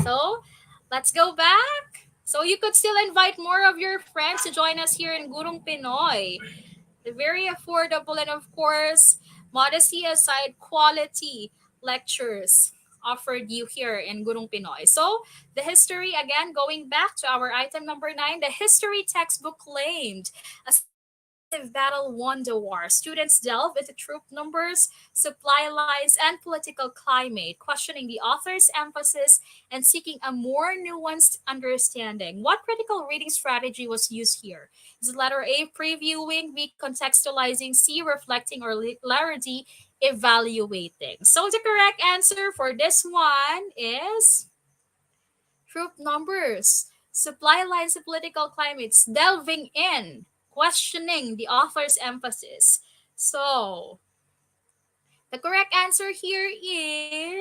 So, let's go back. So, you could still invite more of your friends to join us here in Gurong Pinoy. Very affordable and of course, modesty aside, quality lectures offered you here in Gurong Pinoy. So, the history, again, going back to our item number 9, the history textbook claimed a battle won the war. Students delve into troop numbers, supply lines, and political climate, questioning the author's emphasis and seeking a more nuanced understanding. What critical reading strategy was used here? Is it letter A, previewing, B, contextualizing, C, reflecting, or letter D, evaluating? So the correct answer for this one is troop numbers, supply lines, and political climates, delving in, questioning the author's emphasis. So, the correct answer here is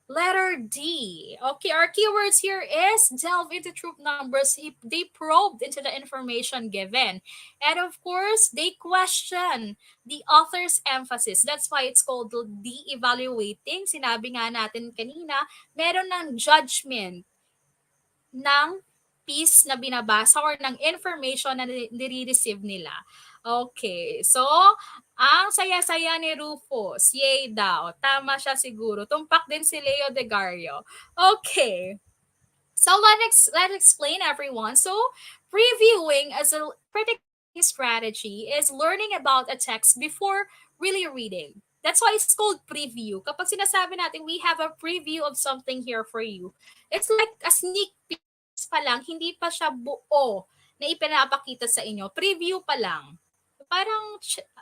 letter D. Okay, our keywords here is delve into troop numbers. They probed into the information given. And of course, they question the author's emphasis. That's why it's called de-evaluating. Sinabi nga natin kanina, meron ng judgment ng piece na binabasa or ng information na nire-receive nila. Okay, so ang saya-saya ni Rufus, yay daw. Tama siya siguro. Tumpak din si Leo De Gario. Okay, so let's explain everyone. So previewing as a critical reading strategy is learning about a text before really reading. That's why it's called preview. Kapag sinasabi natin, we have a preview of something here for you. It's like a sneak peek pa lang, hindi pa siya buo na ipinapakita sa inyo. Preview pa lang. Parang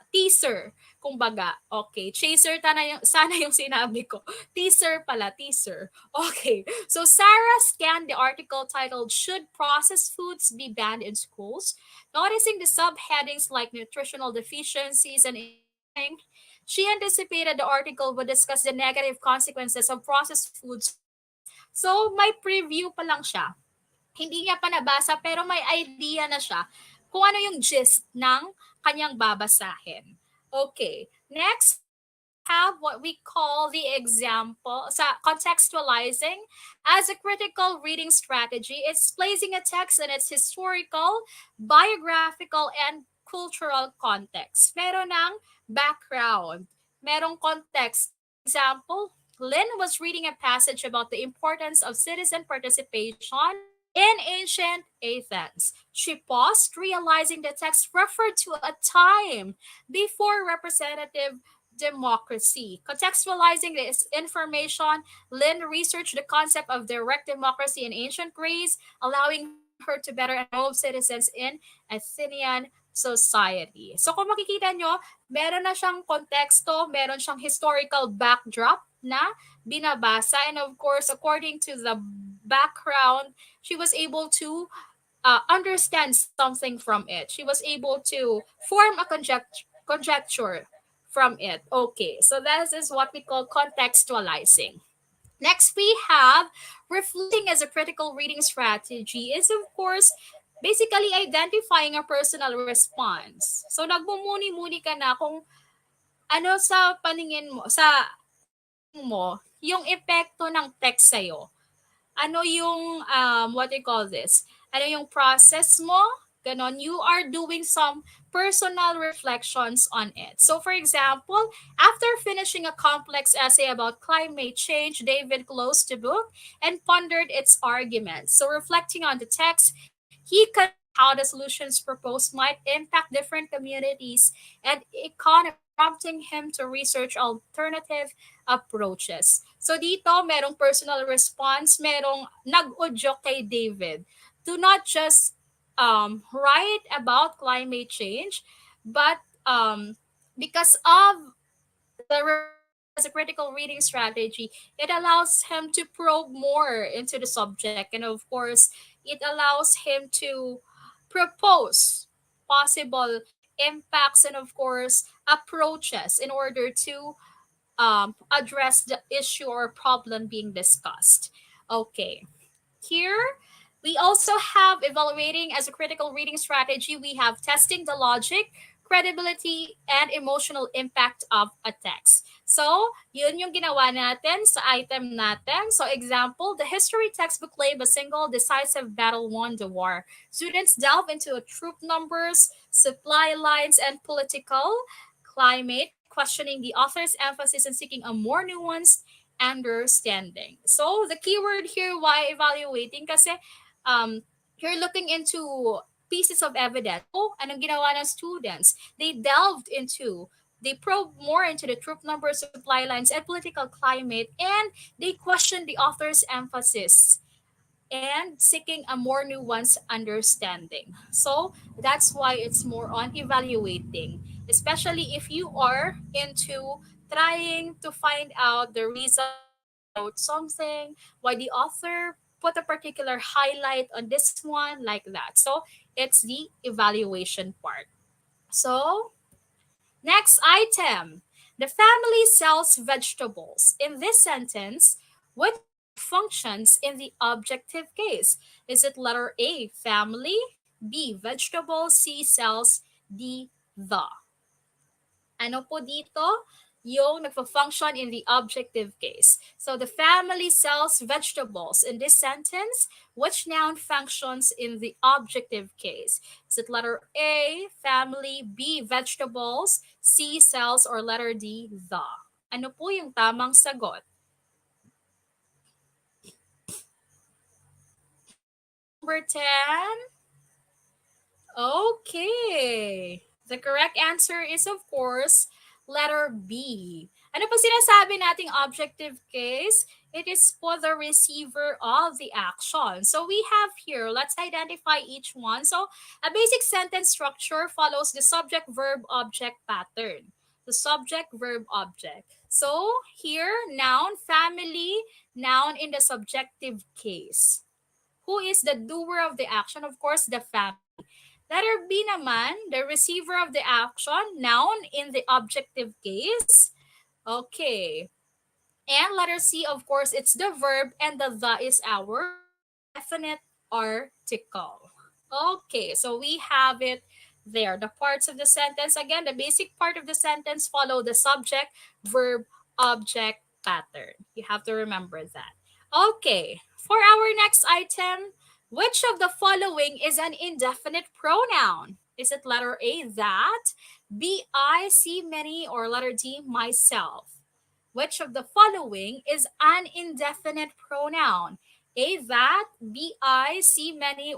teaser, kumbaga. Okay, chaser sana yung sinabi ko. Teaser pala, teaser. Okay, so Sarah scanned the article titled Should Processed Foods Be Banned in Schools? Noticing the subheadings like nutritional deficiencies and aging, she anticipated the article would discuss the negative consequences of processed foods for kids. So, may preview pa lang siya. Hindi niya pa nabasa pero may idea na siya kung ano yung gist ng kanyang babasahin. Okay, next we have what we call the example sa contextualizing as a critical reading strategy. It's placing a text in its historical, biographical, and cultural context. Meron ng background, merong context. Example, Lynn was reading a passage about the importance of citizen participation in ancient Athens. She paused, realizing the text referred to a time before representative democracy. Contextualizing this information, Lynn researched the concept of direct democracy in ancient Greece, allowing her to better involve citizens in Athenian society. So kung makikita nyo, meron na siyang konteksto, meron siyang historical backdrop na binabasa. And of course, according to the background, she was able to understand something from it. She was able to form a conjecture from it. Okay, so that is what we call contextualizing. Next, we have reflecting as a critical reading strategy is, of course, basically identifying a personal response. So, nagmumuni-muni ka na kung ano sa paningin mo, sa tingin mo, yung epekto ng text sa'yo. Ano yung, what do you call this? Ano yung process mo? Ganon, you are doing some personal reflections on it. So for example, after finishing a complex essay about climate change, David closed the book and pondered its arguments. So reflecting on the text, he considered how the solutions proposed might impact different communities and economies, prompting him to research alternative approaches. So dito, merong personal response, merong nag-udyo kay David. Do not just write about climate change, but because of the reflecting as a critical reading strategy, it allows him to probe more into the subject. And of course, it allows him to propose possible impacts and, of course, approaches in order to address the issue or problem being discussed. Okay. Here, we also have evaluating as a critical reading strategy. We have testing the logic, credibility, and emotional impact of a text. So, yun yung ginawa natin sa item natin. So, example, the history textbook claimed a single decisive battle won the war. Students delve into troop numbers, supply lines, and political climate, questioning the author's emphasis and seeking a more nuanced understanding. So the keyword here, why evaluating? Kasi you're looking into pieces of evidence. So, anong ginawa ng students? They probed more into the troop numbers, supply lines, and political climate, and they questioned the author's emphasis and seeking a more nuanced understanding. So that's why it's more on evaluating, especially if you are into trying to find out the reason why they wrote something, why the author put a particular highlight on this one, like that. So it's the evaluation part. So next item. The family sells vegetables. In this sentence, which noun functions in the objective case? Is it letter A, family, B, vegetable, C, sells, D, the? Ano po dito? Yung nagfa-function in the objective case. So the family sells vegetables. In this sentence, which noun functions in the objective case? Is it letter A, family, B, vegetables, C, sells, or letter D, the? Ano po yung tamang sagot? Number 10. Okay. The correct answer is, of course, letter B. Ano pa sinasabi nating objective case? It is for the receiver of the action. So we have here, let's identify each one. So a basic sentence structure follows the subject verb object pattern. The subject verb object. So here, noun, family, noun in the subjective case. Who is the doer of the action? Of course, the family. Letter B naman, the receiver of the action, noun in the objective case. Okay. And letter C, of course, it's the verb, and the is our definite article. Okay, so we have it there. The parts of the sentence, again, the basic part of the sentence follow the subject, verb, object pattern. You have to remember that. Okay, for our next item, which of the following is an indefinite pronoun? Is it letter A, that, B, I, C, many, or letter D, myself? Which of the following is an indefinite pronoun? A, that, B, I, C, many,